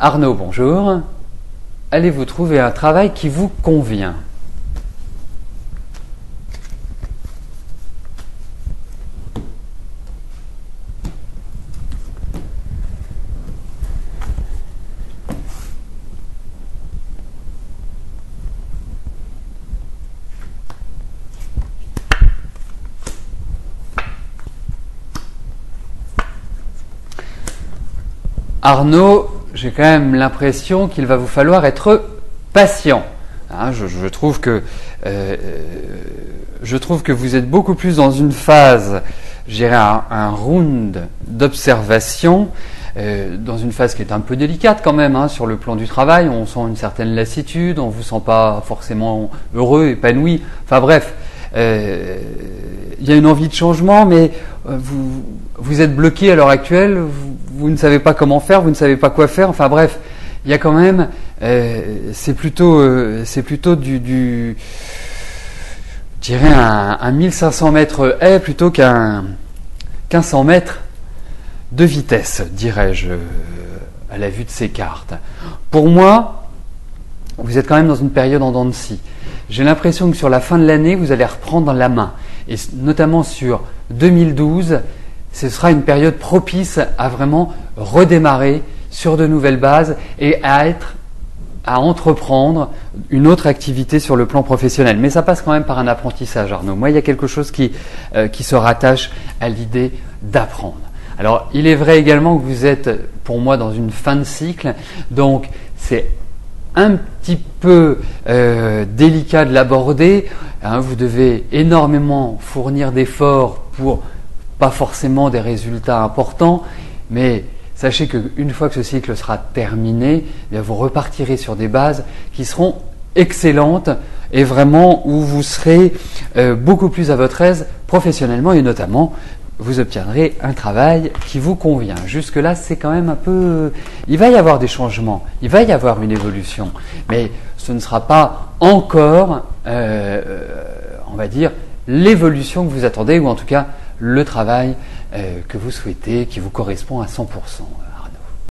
Arnaud, bonjour. Allez-vous trouver un travail qui vous convient? Arnaud, j'ai quand même l'impression qu'il va vous falloir être patient. Hein, je trouve que vous êtes beaucoup plus dans une phase, je dirais un round d'observation, dans une phase qui est un peu délicate quand même, hein, sur le plan du travail. On sent une certaine lassitude, on ne vous sent pas forcément heureux, épanoui. Enfin bref, il y a une envie de changement, mais vous êtes bloqué à l'heure actuelle, vous ne savez pas comment faire, vous ne savez pas quoi faire. Enfin bref, il y a quand même, c'est plutôt je dirais un 1500 mètres haie plutôt qu'un 100 mètres de vitesse, dirais-je, à la vue de ces cartes. Pour moi, vous êtes quand même dans une période en dents de scie. J'ai l'impression que sur la fin de l'année, vous allez reprendre la main. Et notamment sur 2012, ce sera une période propice à vraiment redémarrer sur de nouvelles bases et à entreprendre une autre activité sur le plan professionnel. Mais ça passe quand même par un apprentissage, Arnaud. Moi, il y a quelque chose qui se rattache à l'idée d'apprendre. Alors, il est vrai également que vous êtes, pour moi, dans une fin de cycle. Donc, c'est un petit peu délicat de l'aborder. Hein, vous devez énormément fournir d'efforts pour pas forcément des résultats importants, mais sachez qu'une fois que ce cycle sera terminé, eh bien, vous repartirez sur des bases qui seront excellentes et vraiment où vous serez beaucoup plus à votre aise professionnellement et notamment vous obtiendrez un travail qui vous convient. Jusque-là, c'est quand même un peu... Il va y avoir des changements, il va y avoir une évolution, mais ce ne sera pas encore, on va dire, l'évolution que vous attendez, ou en tout cas le travail que vous souhaitez, qui vous correspond à 100%.